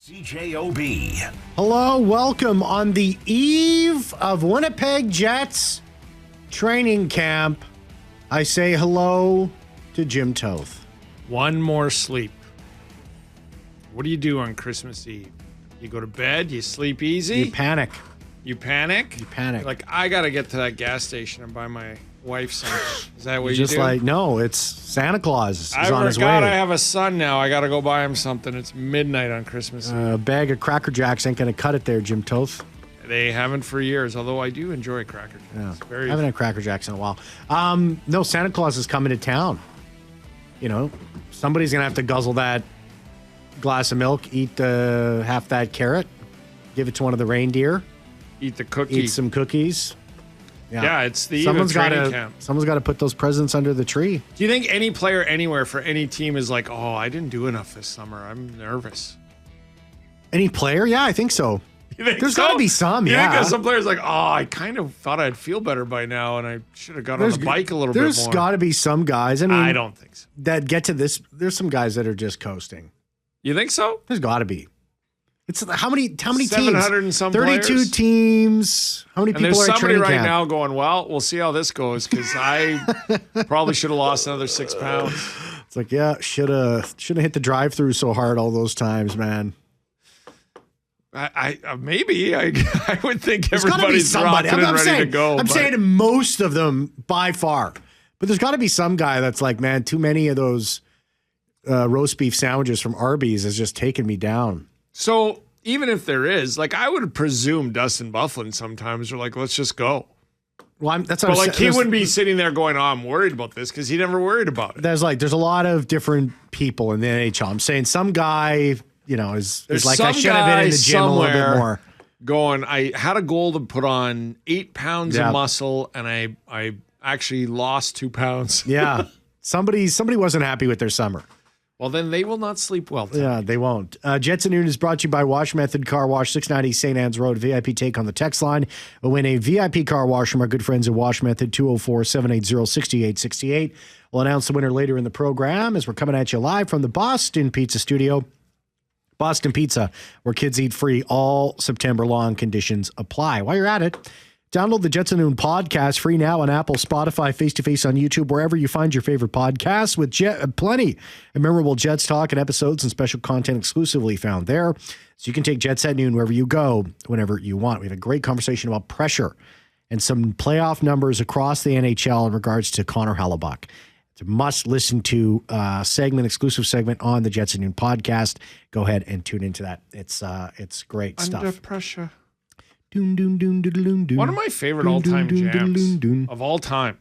CJOB. Hello, welcome on the eve of Winnipeg Jets training camp. I say hello to Jim Toth. One more sleep. What do you do on Christmas Eve? You go to bed, you sleep easy. You panic. You panic? You panic. Like, I got to get to that gas station and buy my wife something. Is that what you just do? like, no, it's Santa Claus is I on his way. forgot I have a son now. I got to go buy him something. It's midnight on Christmas Eve. A bag of Cracker Jacks ain't going to cut it there, Jim Toth. They haven't for years, although I do enjoy Cracker Jacks. Yeah. Very I haven't had Cracker Jacks in a while. No, Santa Claus is coming to town. You know, somebody's going to have to guzzle that glass of milk, eat half that carrot, give it to one of the reindeer. Eat the cookie. Eat some cookies. Yeah, it's the eve of training camp. Someone's got to put those presents under the tree. Do you think any player anywhere for any team is like, oh, I didn't do enough this summer. I'm nervous. Any player? Yeah, I think so. There's got to be some, You yeah. think some players like, oh, I kind of thought I'd feel better by now, and I should have got on the bike a little bit more. There's got to be some guys. I mean, I don't think so. That get to this. There's some guys that are just coasting. You think so? There's got to be. It's how many teams? 700 and some 32 players. teams. How many And people there's are at somebody training right camp? now going, well, we'll see how this goes, because I probably should have lost another 6 pounds. It's like, yeah, should have hit the drive-through so hard all those times, man. I maybe I would think There's gotta be everybody's somebody. rocking and ready saying, to go. I'm but saying most of them by far, but there's got to be some guy that's like, man, too many of those roast beef sandwiches from Arby's has just taken me down. So even if there is, like, I would presume Dustin Bufflin sometimes are like, let's just go. Well, that's But what like, he wouldn't be sitting there going, oh, I'm worried about this, because he never worried about it. There's a lot of different people in the NHL. I'm saying some guy, you know, is like, I should have been in the gym a little bit more. Going, I had a goal to put on 8 pounds of muscle, and I actually lost 2 pounds. Yeah. Somebody wasn't happy with their summer. Well, then they will not sleep well tonight. Yeah, they won't. Jets at Noon is brought to you by Wash Method Car Wash, 690 St. Anne's Road. VIP take on the text line. We'll win a VIP car wash from our good friends at Wash Method, 204-780-6868. We'll announce the winner later in the program as we're coming at you live from the Boston Pizza Studio. Boston Pizza, where kids eat free all September long. Conditions apply. While you're at it, download the Jets at Noon podcast free now on Apple, Spotify, face-to-face on YouTube, wherever you find your favorite podcasts, with plenty of memorable Jets talk and episodes and special content exclusively found there. So you can take Jets at Noon wherever you go, whenever you want. We have a great conversation about pressure and some playoff numbers across the NHL in regards to Connor Hellebuyck. It's a must-listen to exclusive segment on the Jets at Noon podcast. Go ahead and tune into that. It's great stuff. Under pressure. One One of my favorite all-time jams of all time.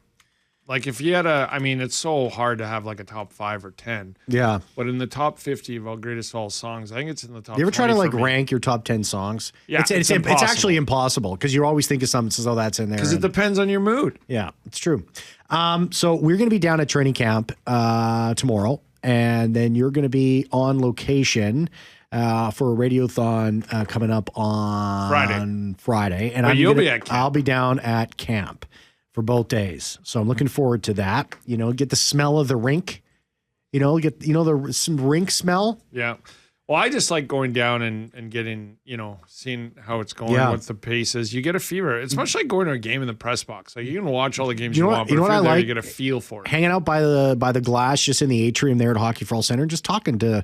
Like, if you had it's so hard to have like a top 5 or 10. Yeah. But in the top 50 of all greatest of all songs, I think it's in the top 20. You ever try to like for me. rank your top 10 songs? Yeah, it's actually impossible because you always think of something says, oh, that's in there. Because it depends on your mood. Yeah, it's true. So we're going to be down at training camp tomorrow, and then you're going to be on location for a radiothon coming up on Friday. And you'll be at camp. I'll be down at camp for both days. So I'm looking forward to that. You know, get the smell of the rink. You know, some rink smell. Yeah. Well, I just like going down and getting, seeing how it's going, what the pace is. You get a fever. It's much like going to a game in the press box. Like, you can watch all the games you want, but if you're there, you get a feel for it. Hanging out by the glass, just in the atrium there at Hockey for All Center, just talking to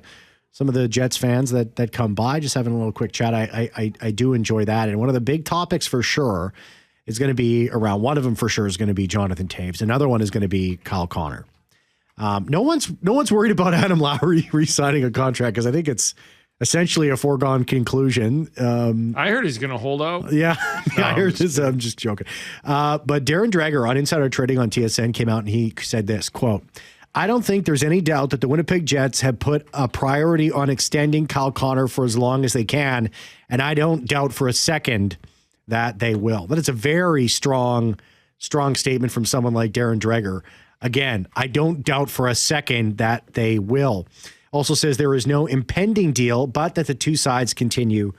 some of the Jets fans that come by, just having a little quick chat. I do enjoy that. And one of the big topics for sure is going to be around, one of them for sure is going to be Jonathan Toews. Another one is going to be Kyle Connor. No one's worried about Adam Lowry re-signing a contract because I think it's essentially a foregone conclusion. I heard he's going to hold out. Yeah, I heard this. I'm just joking. But Darren Dreger on Insider Trading on TSN came out and he said this, quote, "I don't think there's any doubt that the Winnipeg Jets have put a priority on extending Kyle Connor for as long as they can, and I don't doubt for a second that they will." But it's a very strong statement from someone like Darren Dreger. Again, I don't doubt for a second that they will. Also says there is no impending deal, but that the two sides continue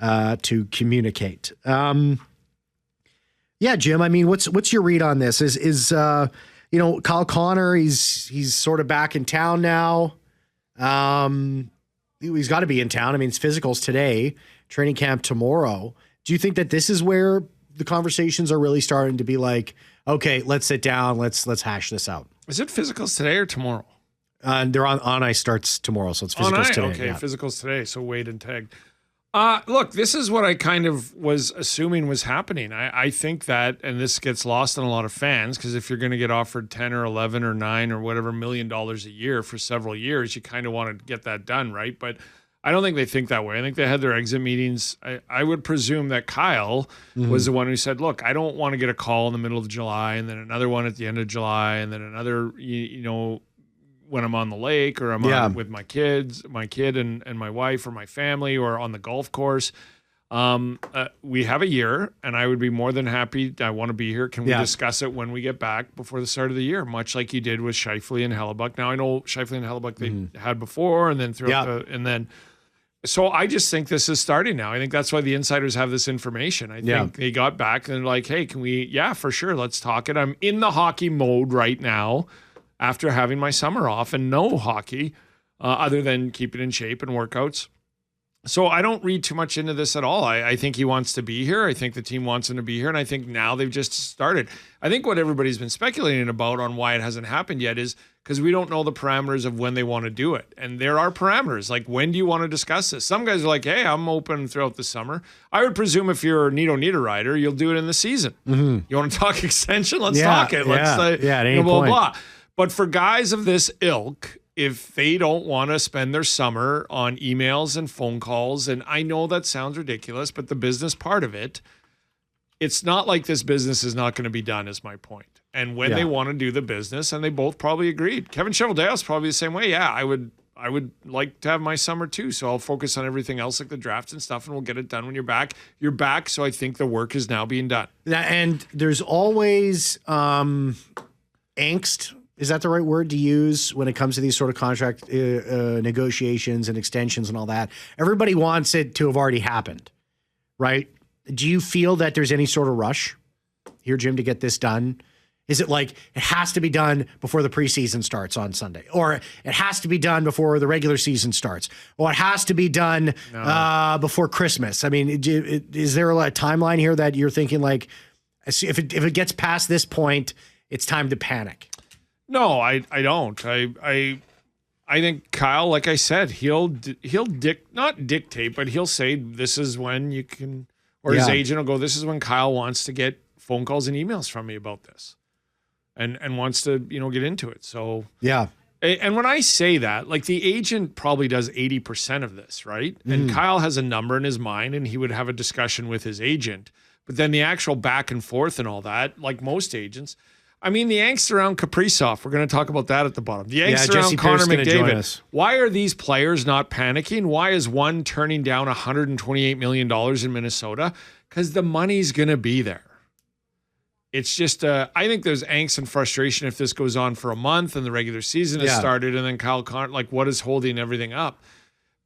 to communicate. Yeah, Jim, I mean, what's your read on this? Is Kyle Connor, he's sort of back in town now. he's got to be in town. I mean, it's physicals today, training camp tomorrow. Do you think that this is where the conversations are really starting to be like, okay, let's sit down, let's hash this out? Is it physicals today or tomorrow? They're on ice starts tomorrow, so it's physicals today. Okay, physicals today, so Wade and tagged. Look, this is what I kind of was assuming was happening. I think that, and this gets lost on a lot of fans, because if you're going to get offered 10 or 11 or 9 or whatever $1 million a year for several years, you kind of want to get that done, right? But I don't think they think that way. I think they had their exit meetings. I would presume that Kyle was the one who said, look, I don't want to get a call in the middle of July and then another one at the end of July and then another, when I'm on the lake or I'm on with my kid and my wife or my family or on the golf course. We have a year, and I would be more than happy. I want to be here. Can we discuss it when we get back before the start of the year, much like you did with Scheifele and Hellebuck? Now, I know Scheifele and Hellebuck they had before, and then so I just think this is starting now. I think that's why the insiders have this information. I think they got back and they're like, hey, can we, for sure, let's talk it. I'm in the hockey mode right now after having my summer off and no hockey other than keeping in shape and workouts. So I don't read too much into this at all. I think he wants to be here. I think the team wants him to be here. And I think now they've just started. I think what everybody's been speculating about on why it hasn't happened yet is because we don't know the parameters of when they want to do it. And there are parameters. Like, when do you want to discuss this? Some guys are like, hey, I'm open throughout the summer. I would presume if you're a Nito rider, you'll do it in the season. You want to talk extension? Let's talk it. Let's at any blah, point. blah. But for guys of this ilk, if they don't want to spend their summer on emails and phone calls, and I know that sounds ridiculous, but the business part of it, it's not like this business is not going to be done, is my point. And when they want to do the business, and they both probably agreed. Kevin Cheveldayoff's probably the same way. Yeah, I would like to have my summer too, so I'll focus on everything else like the draft and stuff, and we'll get it done when you're back. You're back, so I think the work is now being done. And there's always angst. Is that the right word to use when it comes to these sort of contract negotiations and extensions and all that? Everybody wants it to have already happened, right? Do you feel that there's any sort of rush here, Jim, to get this done? Is it like it has to be done before the preseason starts on Sunday, or it has to be done before the regular season starts, or it has to be done before Christmas? I mean, is there a timeline here that you're thinking like, if it gets past this point, it's time to panic? No, I don't. I think Kyle, like I said, he'll not dictate, but he'll say this is when you can, or his agent will go, this is when Kyle wants to get phone calls and emails from me about this, and wants to get into it. So and when I say that, like, the agent probably does 80% of this, right? And Kyle has a number in his mind, and he would have a discussion with his agent. But then the actual back and forth and all that, like most agents. I mean, the angst around Kaprizov, we're going to talk about that at the bottom. The angst around Jessi Connor Pierce McDavid. Why are these players not panicking? Why is one turning down $128 million in Minnesota? Because the money's going to be there. It's just, I think there's angst and frustration if this goes on for a month and the regular season has started, and then Kyle Connor, like, what is holding everything up?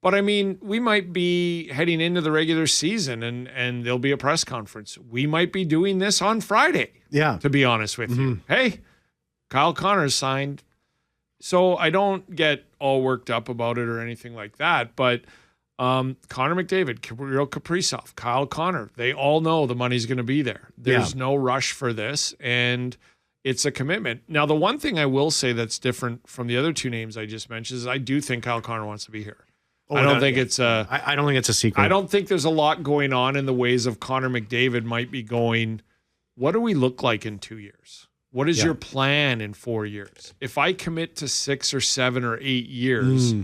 But I mean, we might be heading into the regular season and there'll be a press conference. We might be doing this on Friday. To be honest with you. Hey, Kyle Connor's signed. So I don't get all worked up about it or anything like that. But Connor McDavid, Kirill Kaprizov, Kyle Connor, they all know the money's going to be there. There's no rush for this, and it's a commitment. Now, the one thing I will say that's different from the other two names I just mentioned is I do think Kyle Connor wants to be here. I don't think it's a. I don't think it's a secret. I don't think there's a lot going on in the ways of Connor McDavid might be going, what do we look like in 2 years? What is your plan in 4 years? If I commit to 6 or 7 or 8 years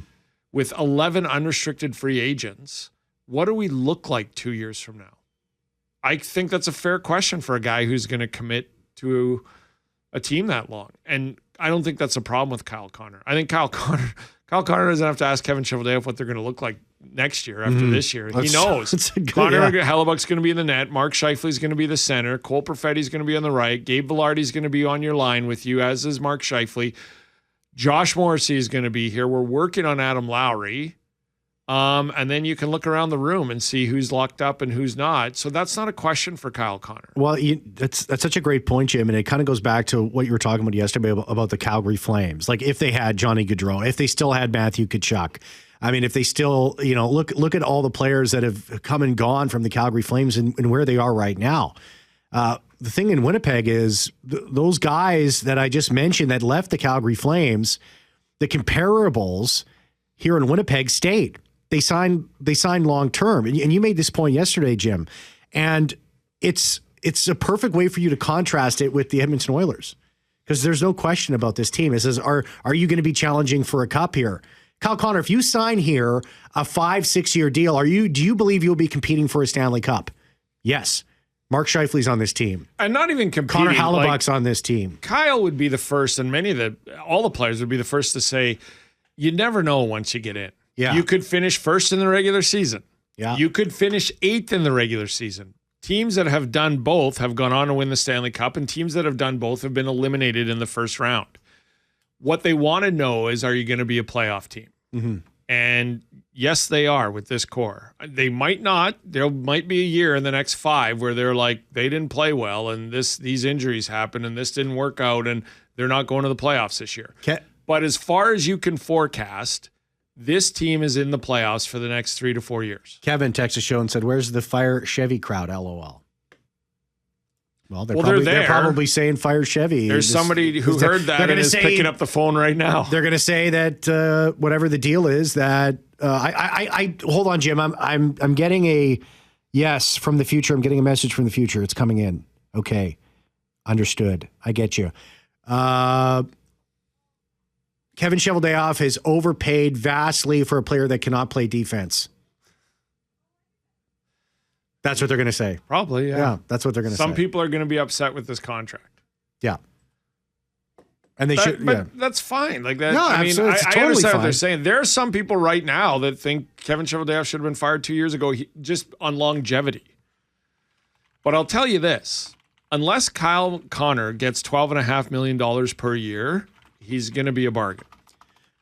with 11 unrestricted free agents, what do we look like 2 years from now? I think that's a fair question for a guy who's going to commit to a team that long. And I don't think that's a problem with Kyle Connor. I think Kyle Connor doesn't have to ask Kevin Cheveldayoff what they're going to look like next year after this year. He knows. Connor Hellebuck's going to be in the net. Mark Scheifele's going to be the center. Cole Perfetti's going to be on the right. Gabe Vilardi's going to be on your line with you, as is Mark Scheifele. Josh Morrissey is going to be here. We're working on Adam Lowry. And then you can look around the room and see who's locked up and who's not. So that's not a question for Kyle Connor. Well, that's such a great point, Jim. And it kind of goes back to what you were talking about yesterday about the Calgary Flames. Like, if they had Johnny Gaudreau, if they still had Matthew Tkachuk, I mean, if they still, look at all the players that have come and gone from the Calgary Flames and where they are right now. The thing in Winnipeg is those guys that I just mentioned that left the Calgary Flames, the comparables here in Winnipeg stayed. They signed long term, and you made this point yesterday, Jim. And it's a perfect way for you to contrast it with the Edmonton Oilers, because there's no question about this team. It says, are you going to be challenging for a cup here? Kyle Connor, if you sign here a 5-6 year deal, do you believe you'll be competing for a Stanley Cup? Yes. Mark Scheifele's on this team. And not even competing. Connor Hellebuyck's on this team. Kyle would be the first, and all the players would be the first to say, you never know once you get in. Yeah. You could finish first in the regular season. Yeah. You could finish 8th in the regular season. Teams that have done both have gone on to win the Stanley Cup, and teams that have done both have been eliminated in the first round. What they want to know is, are you going to be a playoff team? Mm-hmm. And yes, they are with this core. They might not. There might be a year in the next 5 where they're like, they didn't play well, and these injuries happened, and this didn't work out, and they're not going to the playoffs this year. Okay. But as far as you can forecast, this team is in the playoffs for the next 3 to 4 years. Kevin texted the show and said, "Where's the Fire Chevy crowd?" LOL. Well, they're probably saying Fire Chevy. There's somebody who heard that and is picking up the phone right now. They're going to say that whatever the deal is, that I hold on, Jim. I'm getting a yes from the future. I'm getting a message from the future. It's coming in. Okay, understood. I get you. Kevin Cheveldayoff has overpaid vastly for a player that cannot play defense. That's what they're going to say. Probably, yeah. Yeah, that's what they're going to say. Some people are going to be upset with this contract. Yeah. And they should, but that's fine. Like that. No, I mean, absolutely. I understand what they're saying. There are some people right now that think Kevin Cheveldayoff should have been fired 2 years ago, just on longevity. But I'll tell you this: unless Kyle Connor gets $12.5 million per year, he's going to be a bargain.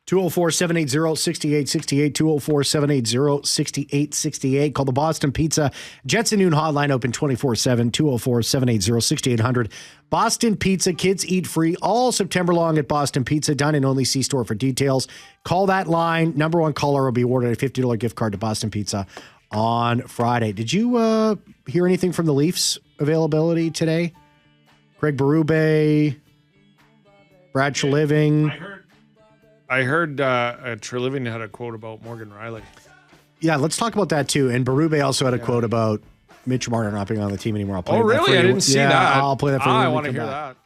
204-780-6868, 204-780-6868. Call the Boston Pizza Jets and Noon hotline, open 24/7, 204-780-6800. Boston Pizza, kids eat free all September long at Boston Pizza. Dine and only, see store for details. Call that line. Number one caller will be awarded a $50 gift card to Boston Pizza on Friday. Did you hear anything from the Leafs availability today? Craig Berube, Brad Treliving. I heard Treliving had a quote about Morgan Riley. Yeah, let's talk about that too. And Berube also had a quote about Mitch Marner not being on the team anymore. I'll play really? I didn't see that. I'll play that for you. I want to hear that.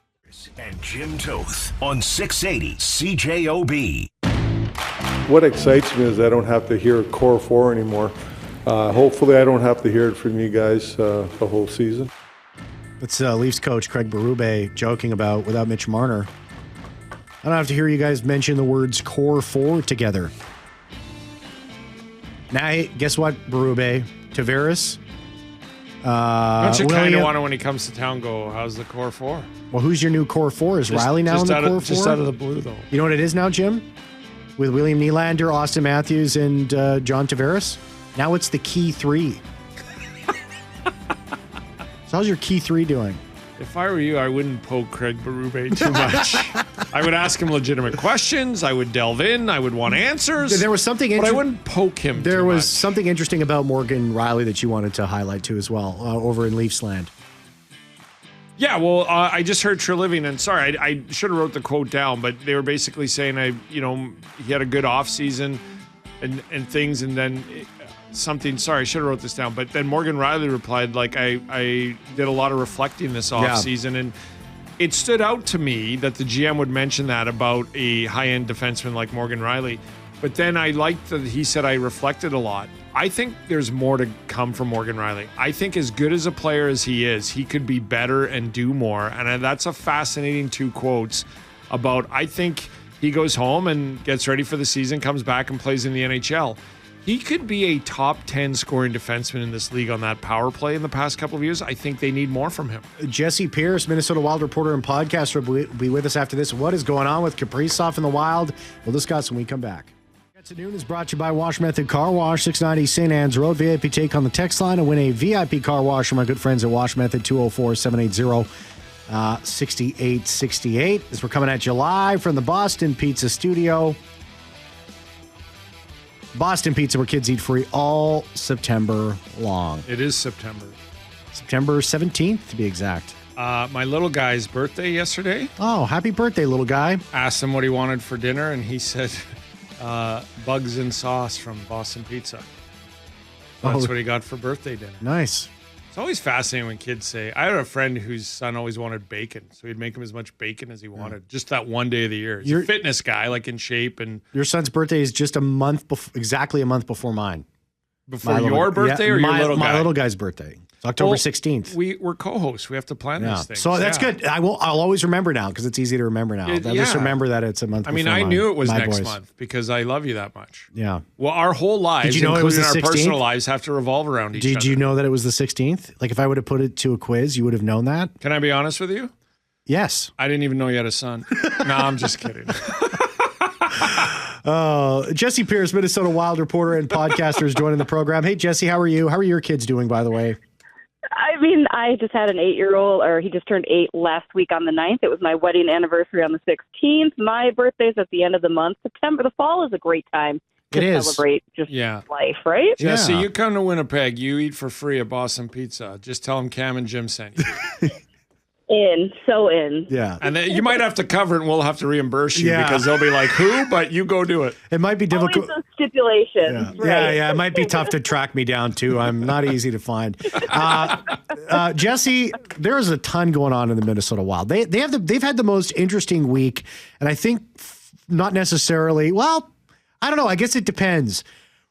And Jim Toth on 680 CJOB. What excites me is I don't have to hear Core 4 anymore. Hopefully I don't have to hear it from you guys the whole season. It's Leafs coach Craig Berube joking about without Mitch Marner. I don't have to hear you guys mention the words Core 4 together. Now, hey, guess what, Berube? Tavares? Don't you kind of want to, when he comes to town, go, how's the Core 4? Well, who's your new Core 4? Is Riley now in the Core 4? Just out of the blue, though. You know what it is now, Jim? With William Nylander, Austin Matthews, and John Tavares? Now it's the Key 3. So how's your Key 3 doing? If I were you, I wouldn't poke Craig Berube too much. I would ask him legitimate questions. I would delve in. I would want answers. There was something but I wouldn't poke him There too was much. something interesting about Morgan Riley that you wanted to highlight too as well over in Leafs land. Yeah, well, I just heard Treliving, and sorry, I should have wrote the quote down, but they were basically saying, he had a good offseason and things, and then sorry, I should have wrote this down, but then Morgan Riley replied, like, I did a lot of reflecting this offseason, and it stood out to me that the GM would mention that about a high-end defenseman like Morgan Riley, but then I liked that he said I reflected a lot. I think there's more to come from Morgan Riley. I think as good as a player as he is, he could be better and do more, and that's a fascinating 2 quotes about, I think he goes home and gets ready for the season, comes back and plays in the NHL. He could be a top 10 scoring defenseman in this league on that power play in the past couple of years. I think they need more from him. Jessi Pierce, Minnesota Wild reporter and podcaster, will be with us after this. What is going on with Kaprizov in the Wild? We'll discuss when we come back. Jets at Noon is brought to you by Wash Method Car Wash, 690 St. Anne's Road. VIP take on the text line and win a VIP car wash from my good friends at Wash Method, 204-780-6868. As we're coming at you live from the Boston Pizza Studio. Boston Pizza, where kids eat free all September long. It is September. September 17th, to be exact. My little guy's birthday yesterday. Oh, happy birthday, little guy. Asked him what he wanted for dinner, and he said bugs and sauce from Boston Pizza. That's what he got for birthday dinner. Nice. It's always fascinating when kids say, I had a friend whose son always wanted bacon, so he'd make him as much bacon as he wanted, just that one day of the year. He's a fitness guy, like in shape. And your son's birthday is just exactly a month before mine. Before your birthday or your little guy? My little guy's birthday. It's October 16th. We're co-hosts. We have to plan these things. So that's good. I'll always remember now because it's easy to remember now. I'll just remember that it's a month before I knew it was next month because I love you that much. Yeah. Well, our whole lives, including our personal lives, have to revolve around each other. Did you know that it was the 16th? Like if I would have put it to a quiz, you would have known that? Can I be honest with you? Yes. I didn't even know you had a son. No, I'm just kidding. Jessi Pierce, Minnesota Wild reporter and podcaster, is joining the program. Hey, Jessi, how are you? How are your kids doing, by the way? I mean, I just had an 8-year-old, or he just turned 8 last week on the 9th. It was my wedding anniversary on the 16th. My birthday's at the end of the month. September, the fall is a great time to celebrate just life, right? Jessi, you come to Winnipeg, you eat for free at Boston Pizza. Just tell them Cam and Jim sent you. So in. Yeah. And then you might have to cover it and we'll have to reimburse you because they'll be like, who? But you go do it. It might be difficult. Always a stipulation. Yeah. It might be tough to track me down too. I'm not easy to find. Jessi, there's a ton going on in the Minnesota Wild. They've had the most interesting week, and I think not necessarily. Well, I don't know. I guess it depends.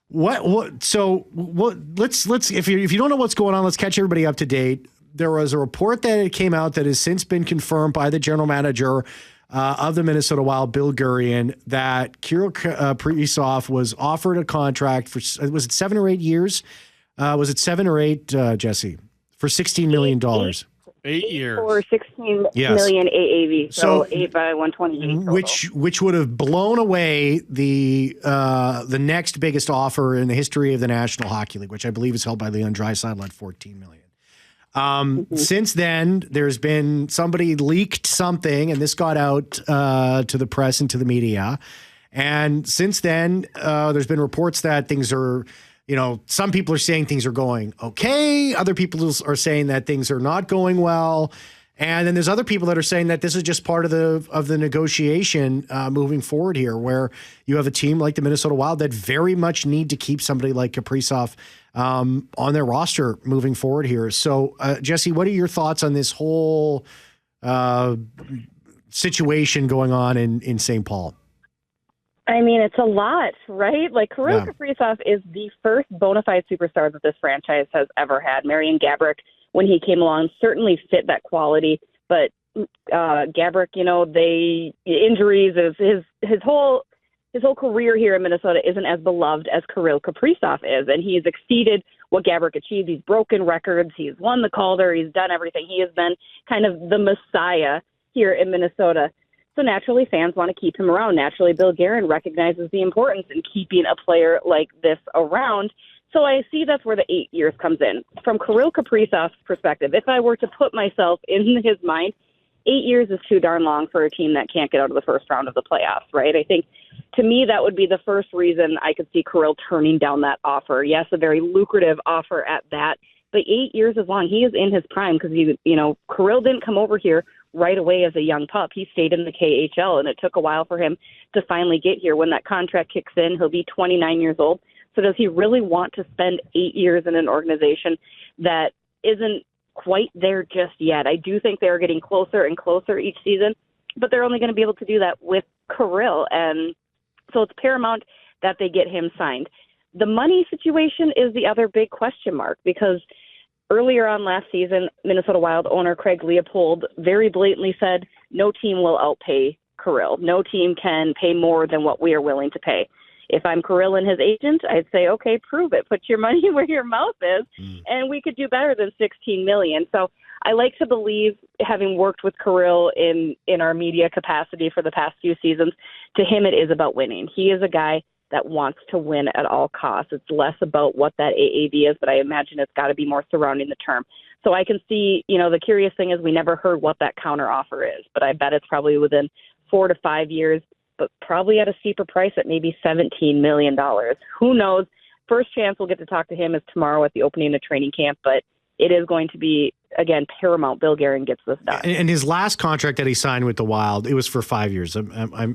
Let's if you don't know what's going on, let's catch everybody up to date. There was a report that came out that has since been confirmed by the general manager of the Minnesota Wild, Bill Gurian, that Kirill Kaprizov was offered a contract for, was it 7 or 8 years? Was it 7 or 8, Jessi? For $16 million. 8 years. For $16 million AAV. So 8 by 128. Which would have blown away the next biggest offer in the history of the National Hockey League, which I believe is held by Leon Draisaitl at $14 million. Since then, there's been somebody leaked something, and this got out to the press and to the media. And since then, there's been reports that things are, some people are saying things are going okay. Other people are saying that things are not going well. And then there's other people that are saying that this is just part of the negotiation moving forward here, where you have a team like the Minnesota Wild that very much need to keep somebody like Kaprizov on their roster moving forward here. So, Jessi, what are your thoughts on this whole situation going on in St. Paul? I mean, it's a lot, right? Like, Kirill Kaprizov is the first bona fide superstar that this franchise has ever had. Marian Gaborik, when he came along, certainly fit that quality. But Gaborik, injuries, his whole career here in Minnesota isn't as beloved as Kirill Kaprizov is, and he has exceeded what Gaborik achieved. He's broken records. He's won the Calder. He's done everything. He has been kind of the messiah here in Minnesota. So naturally, fans want to keep him around. Naturally, Bill Guerin recognizes the importance in keeping a player like this around. So I see that's where the 8 years comes in. From Kirill Kaprizov's perspective, if I were to put myself in his mind, 8 years is too darn long for a team that can't get out of the first round of the playoffs, right? I think, to me, that would be the first reason I could see Kirill turning down that offer. Yes, a very lucrative offer at that, but 8 years is long. He is in his prime because, Kirill didn't come over here right away as a young pup. He stayed in the KHL, and it took a while for him to finally get here. When that contract kicks in, he'll be 29 years old. So does he really want to spend 8 years in an organization that isn't quite there just yet? I do think they're getting closer and closer each season, but they're only going to be able to do that with Kirill. And so it's paramount that they get him signed. The money situation is the other big question mark, because earlier on last season, Minnesota Wild owner Craig Leopold very blatantly said, no team will outpay Kirill. No team can pay more than what we are willing to pay. If I'm Kirill and his agent, I'd say, okay, prove it. Put your money where your mouth is, and we could do better than $16 million. So I like to believe, having worked with Kirill in our media capacity for the past few seasons, to him it is about winning. He is a guy that wants to win at all costs. It's less about what that AAV is, but I imagine it's got to be more surrounding the term. So I can see, the curious thing is we never heard what that counter offer is, but I bet it's probably within 4 to 5 years. but probably at a steeper price at maybe $17 million. Who knows? First chance we'll get to talk to him is tomorrow at the opening of training camp, but it is going to be, again, paramount Bill Guerin gets this done. And his last contract that he signed with the Wild, it was for 5 years.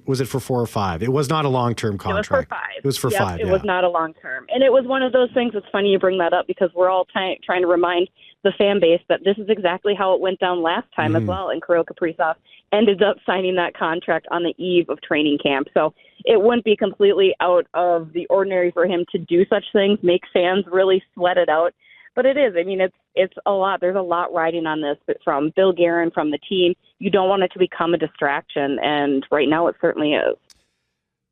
Was it for 4 or 5? It was not a long-term contract. It was for 5. It was for 5, It was not a long-term. And it was one of those things, it's funny you bring that up because we're all trying to remind the fan base that this is exactly how it went down last time as well. And Kirill Kaprizov ended up signing that contract on the eve of training camp. So it wouldn't be completely out of the ordinary for him to do such things, make fans really sweat it out. But it is. I mean, it's a lot. There's a lot riding on this from Bill Guerin, from the team. You don't want it to become a distraction, and right now it certainly is.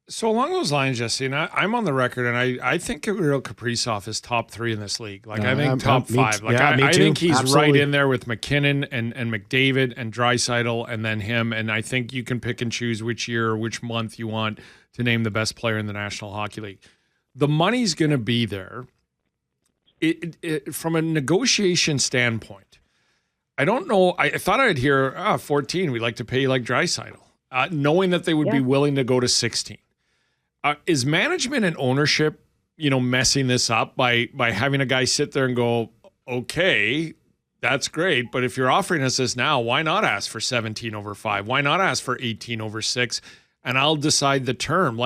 So along those lines, Jessi, and I'm on the record, and I think Kirill Kaprizov is top 3 in this league. Like I think top 5. Like I think he's right in there with McKinnon and McDavid and Draisaitl, and then him. And I think you can pick and choose which year or which month you want to name the best player in the National Hockey League. The money's going to be there. From a negotiation standpoint, I don't know. I thought I'd hear 14. We'd like to pay you like Draisaitl, knowing that they would be willing to go to 16. Is management and ownership, messing this up by having a guy sit there and go, okay, that's great, but if you're offering us this now, why not ask for 17 over 5? Why not ask for 18 over 6? And I'll decide the term.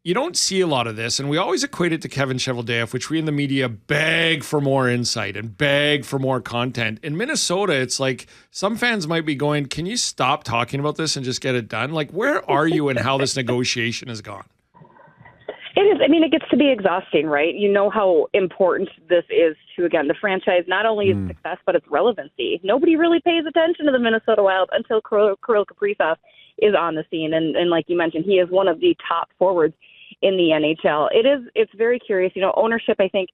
You don't see a lot of this, and we always equate it to Kevin Cheveldayoff, which we in the media beg for more insight and beg for more content. In Minnesota, it's like some fans might be going, can you stop talking about this and just get it done? Like, where are you and how this negotiation has gone? It is. I mean, it gets to be exhausting, right? You know how important this is to, again, the franchise, not only its success, but its relevancy. Nobody really pays attention to the Minnesota Wild until Kirill Kaprizov is on the scene. And like you mentioned, he is one of the top forwards in the NHL. It's very curious. Ownership, I think,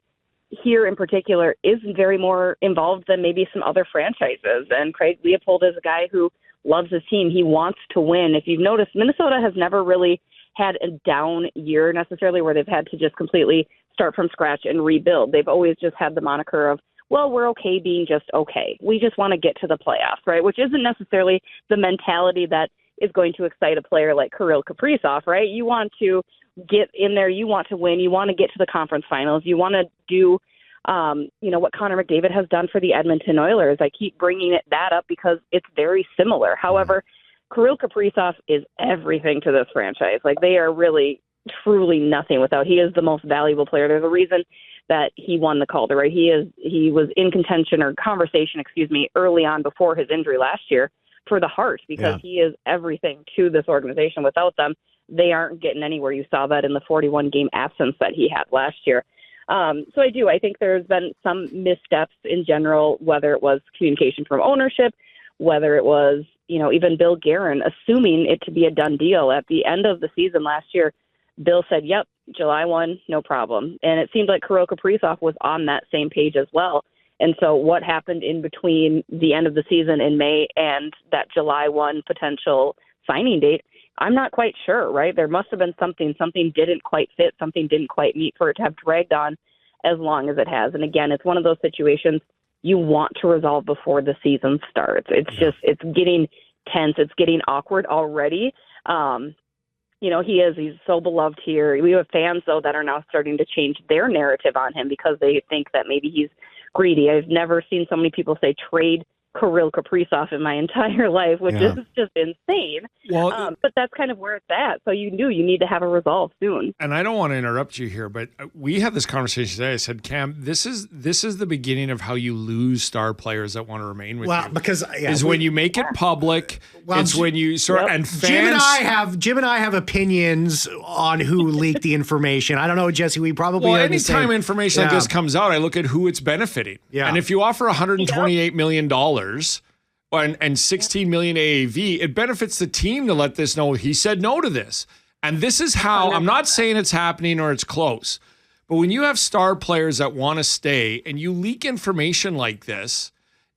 here in particular is very more involved than maybe some other franchises. And Craig Leopold is a guy who loves his team. He wants to win. If you've noticed, Minnesota has never really had a down year necessarily where they've had to just completely start from scratch and rebuild. They've always just had the moniker of, well, we're okay being just okay. We just want to get to the playoffs, right? Which isn't necessarily the mentality that is going to excite a player like Kirill Kaprizov, right? You want to get in there, you want to win, you want to get to the conference finals, you want to do, what Connor McDavid has done for the Edmonton Oilers. I keep bringing that up because it's very similar. However, Kirill Kaprizov is everything to this franchise. Like, they are really, truly nothing without. He is the most valuable player. There's a reason that he won the Calder, right? He was in contention or conversation, early on before his injury last year for the Hart because he is everything to this organization. Without them, they aren't getting anywhere. You saw that in the 41-game absence that he had last year. So I think there's been some missteps in general, whether it was communication from ownership, whether it was, even Bill Guerin assuming it to be a done deal. At the end of the season last year, Bill said, yep, July 1, no problem. And it seemed like Kirill Kaprizov was on that same page as well. And so what happened in between the end of the season in May and that July 1 potential signing date, I'm not quite sure, right? There must have been something didn't quite fit, something didn't quite meet for it to have dragged on as long as it has. And again, it's one of those situations you want to resolve before the season starts. It's getting tense. It's getting awkward already. He's so beloved here. We have fans, though, that are now starting to change their narrative on him because they think that maybe he's greedy. I've never seen so many people say trade Kirill Kaprizov in my entire life, which is just insane. Well, but that's kind of where it's at. So you need to have a resolve soon. And I don't want to interrupt you here, but we had this conversation today. I said, Cam, this is the beginning of how you lose star players that want to remain with you. Well, because when you make it public. It's when you and fans. Jim and I have opinions on who leaked the information. I don't know, Jessi. We probably anytime information like this comes out, I look at who it's benefiting. Yeah. And if you offer $128 million and 16 million AAV, it benefits the team to let this know he said no to this. And this is how, I'm not saying it's happening or it's close, but when you have star players that want to stay and you leak information like this,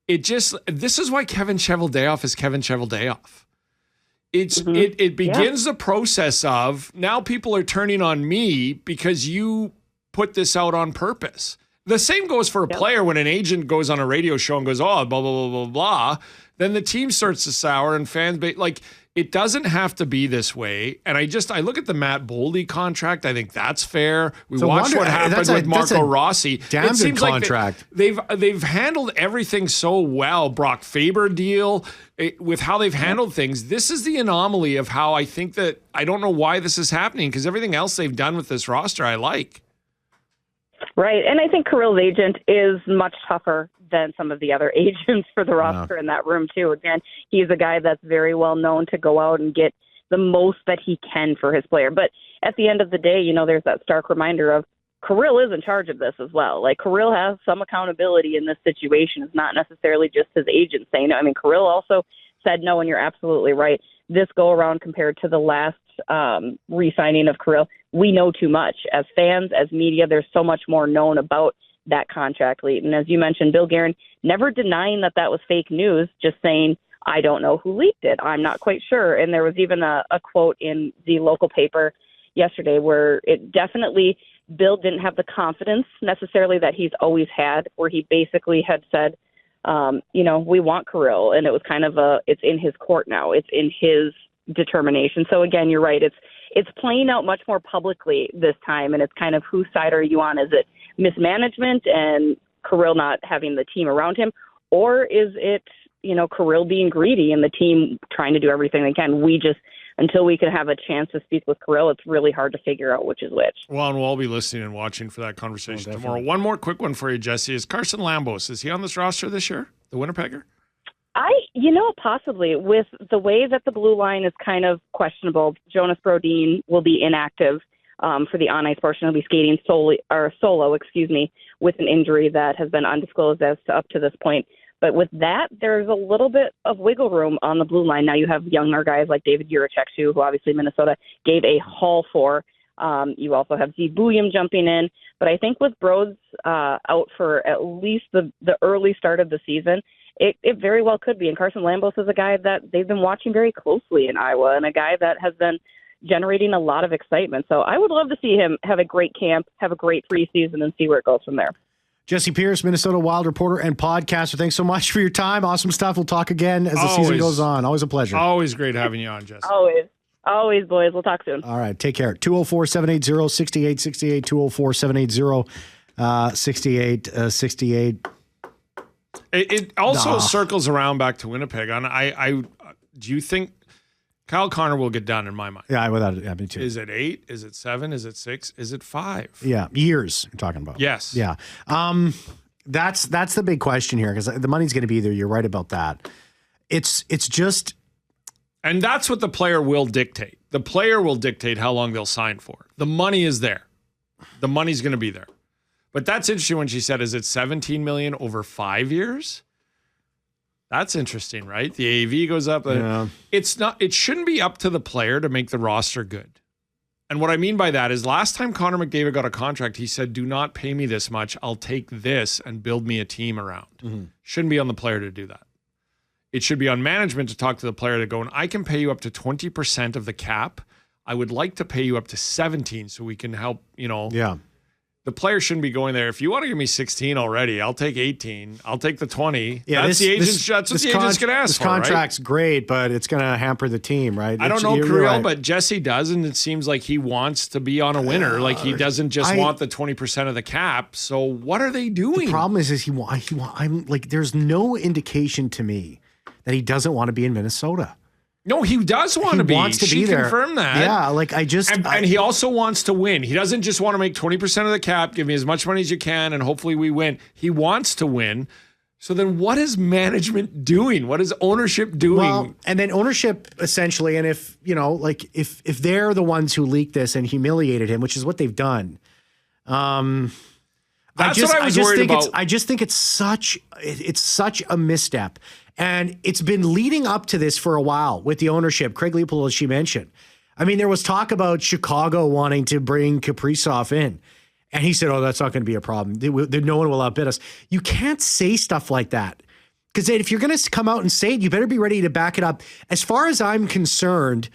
this is why Kevin Cheveldayoff is Kevin Cheveldayoff. It begins the process of now people are turning on me because you put this out on purpose. The same goes for a player when an agent goes on a radio show and goes, oh, blah, blah, blah, blah, blah. Then the team starts to sour and fans, like, it doesn't have to be this way. And I look at the Matt Boldy contract. I think that's fair. We watched what happened with Marco Rossi. Damn good contract. Like they've handled everything so well. Brock Faber deal, with how they've handled things. This is the anomaly of how I think that I don't know why this is happening, because everything else they've done with this roster I like. Right. And I think Kirill's agent is much tougher than some of the other agents for the roster in that room, too. Again, he's a guy that's very well known to go out and get the most that he can for his player. But at the end of the day, there's that stark reminder of Kirill is in charge of this as well. Like, Kirill has some accountability in this situation. It's not necessarily just his agent saying no. I mean, Kirill also said no, and you're absolutely right. This go-around compared to the last re-signing of Kirill, we know too much. As fans, as media, there's so much more known about that contract leak. And as you mentioned, Bill Guerin never denying that was fake news, just saying, I don't know who leaked it. I'm not quite sure. And there was even a quote in the local paper yesterday where it definitely, Bill didn't have the confidence necessarily that he's always had, where he basically had said, we want Kirill. And it was kind of it's in his court now. It's in his determination. So again, you're right. It's playing out much more publicly this time, and it's kind of whose side are you on? Is it mismanagement and Kirill not having the team around him, or is it, Kirill being greedy and the team trying to do everything they can? Until we can have a chance to speak with Kirill, it's really hard to figure out which is which. Well, and we'll all be listening and watching for that conversation tomorrow. One more quick one for you, Jessi. Is Carson Lambos, is he on this roster this year, the Winnipegger? Possibly. With the way that the blue line is kind of questionable, Jonas Brodin will be inactive for the on-ice portion. He'll be skating solo, with an injury that has been undisclosed as to up to this point. But with that, there's a little bit of wiggle room on the blue line. Now you have younger guys like David Juracek, who obviously Minnesota gave a haul for. You also have Z Bouillon jumping in. But I think with Broads out for at least the early start of the season, it very well could be. And Carson Lambos is a guy that they've been watching very closely in Iowa, and a guy that has been generating a lot of excitement. So I would love to see him have a great camp, have a great preseason, and see where it goes from there. Jessi Pierce, Minnesota Wild reporter and podcaster. Thanks so much for your time. Awesome stuff. We'll talk again as the season goes on. Always a pleasure. Always great having you on, Jess. Always, boys. We'll talk soon. All right. Take care. 204-780-6868, 204-780-6868. It also circles around back to Winnipeg. And do you think Kyle Connor will get done in my mind? Yeah, without it. Yeah, me too. Is it 8? Is it 7? Is it 6? Is it 5? Yeah, years I'm talking about. Yes. Yeah. That's the big question here, because the money's going to be there. You're right about that. It's just. And that's what the player will dictate. The player will dictate how long they'll sign for. The money is there. The money's going to be there. But that's interesting when she said, is it $17 million over 5 years? That's interesting, right? The AAV goes up. Yeah. It shouldn't be up to the player to make the roster good. And what I mean by that is last time Connor McDavid got a contract, he said, do not pay me this much. I'll take this and build me a team around. Mm-hmm. Shouldn't be on the player to do that. It should be on management to talk to the player to go, and I can pay you up to 20% of the cap. I would like to pay you up to 17 so we can help, Yeah. The player shouldn't be going there. If you want to give me 16 already, I'll take 18. I'll take the 20. Yeah, that's what the agent's going to ask for, This contract's great, but it's going to hamper the team, right? I don't know Kirill, but Jessi does, and it seems like he wants to be on a winner. Like he doesn't just want the 20% of the cap. So what are they doing? The problem is I'm like, there's no indication to me that he doesn't want to be in Minnesota. No, he does want to be. He wants to be there. She confirmed that. Yeah, like And he also wants to win. He doesn't just want to make 20% of the cap, give me as much money as you can, and hopefully we win. He wants to win. So then what is management doing? What is ownership doing? Well, and then ownership essentially, and if they're the ones who leaked this and humiliated him, which is what they've done. That's what I was worried about. I just think it's such a misstep. And it's been leading up to this for a while with the ownership. Craig Leopold, as she mentioned. I mean, there was talk about Chicago wanting to bring Kaprizov in. And he said, oh, that's not going to be a problem. No one will outbid us. You can't say stuff like that. Because if you're going to come out and say it, you better be ready to back it up. As far as I'm concerned,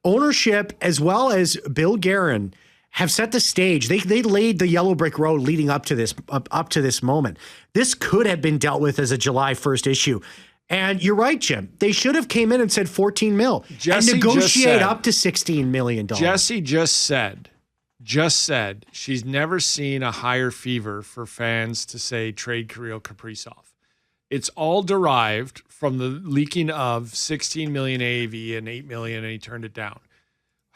ownership as well as Bill Guerin have set the stage. They laid the yellow brick road leading up to this moment. This could have been dealt with as a July 1st issue. And you're right, Jim. They should have came in and said 14 mil and negotiate up to $16 million. Jessi just said she's never seen a higher fever for fans to say trade Kirill Kaprizov. It's all derived from the leaking of 16 million AAV and 8 million, and he turned it down.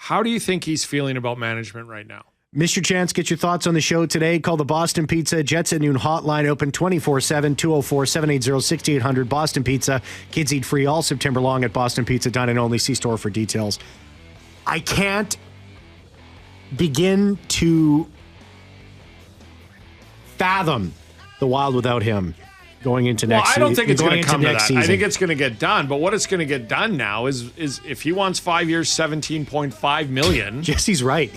How do you think he's feeling about management right now? Mr. Chance, get your thoughts on the show today. Call the Boston Pizza Jets at Noon hotline, open 24/7, 204-780-6800. Boston Pizza. Kids eat free all September long at Boston Pizza. Dine and only. See store for details. I can't begin to fathom the Wild without him going into next season. I don't think it's going to come to that. Season. I think it's going to get done. But what it's going to get done now is if he wants 5 years, $17.5 million. Jessi's right.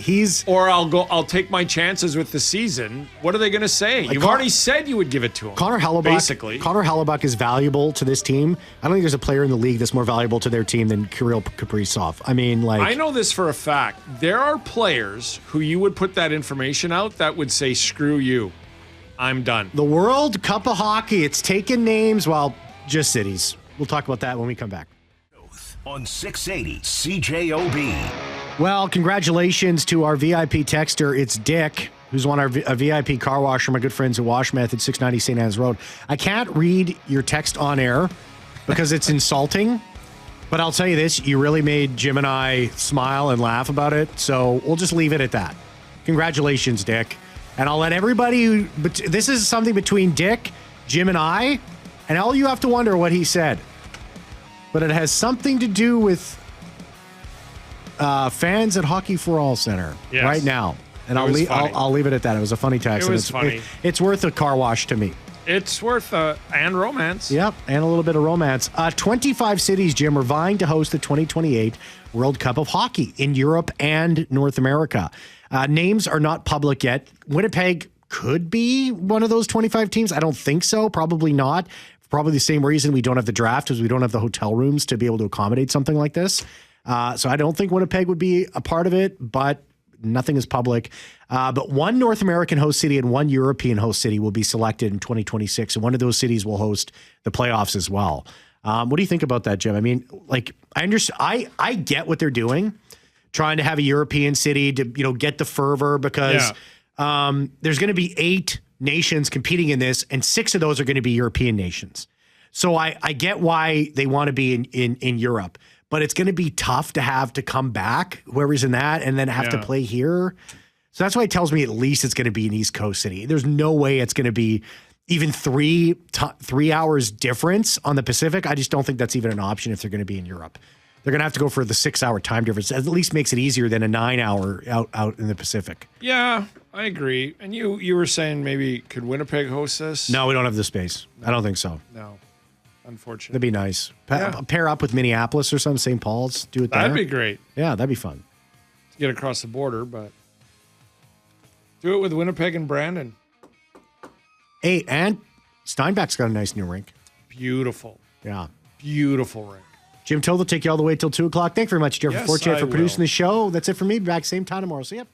I'll take my chances with the season. What are they going to say? You've already said you would give it to him. Connor Hellebuyck is valuable to this team. I don't think there's a player in the league that's more valuable to their team than Kirill Kaprizov. I mean, I know this for a fact. There are players who you would put that information out that would say, screw you. I'm done. The World Cup of Hockey, it's taking names, just cities. We'll talk about that when we come back. On 680 CJOB. Well, congratulations to our VIP texter. It's Dick, who's won a VIP car wash from my good friends at Wash Method, 690 St. Anne's Road. I can't read your text on air because it's insulting, but I'll tell you this, you really made Jim and I smile and laugh about it, so we'll just leave it at that. Congratulations, Dick. And I'll let everybody, but this is something between Dick, Jim, and I, and all you have to wonder what he said. But it has something to do with fans at Hockey for All Center right now. And I'll leave it at that. It was a funny text. It was funny. It's worth a car wash to me. It's worth and romance. Yep, and a little bit of romance. 25 cities, Jim, are vying to host the 2028 World Cup of Hockey in Europe and North America. Names are not public yet. Winnipeg could be one of those 25 teams. I don't think so. Probably not. Probably the same reason we don't have the draft is we don't have the hotel rooms to be able to accommodate something like this. So I don't think Winnipeg would be a part of it, but nothing is public. But one North American host city and one European host city will be selected in 2026. And one of those cities will host the playoffs as well. What do you think about that, Jim? I mean, I get what they're doing, trying to have a European city to, get the fervor because there's going to be 8 nations competing in this, and 6 of those are going to be European nations. So I get why they want to be in Europe, but it's going to be tough to have to come back, whoever's in that, and then have to play here. So that's why it tells me at least it's going to be an East Coast city. There's no way it's going to be even 3 hours difference on the Pacific. I just don't think that's even an option if they're going to be in Europe. They're going to have to go for the 6-hour time difference. At least makes it easier than a 9-hour out in the Pacific. Yeah, I agree. And you were saying maybe could Winnipeg host this? No, we don't have the space. I don't think so. No, unfortunately. That'd be nice. Pair up with Minneapolis or something, St. Paul's. Do it there. That'd be great. Yeah, that'd be fun. To get across the border, but do it with Winnipeg and Brandon. Hey, and Steinbach's got a nice new rink. Beautiful. Yeah. Beautiful rink. Jim Toth will take you all the way till 2 o'clock. Thanks very much, Jeff Fortier, for producing the show. That's it for me. Back same time tomorrow. See ya.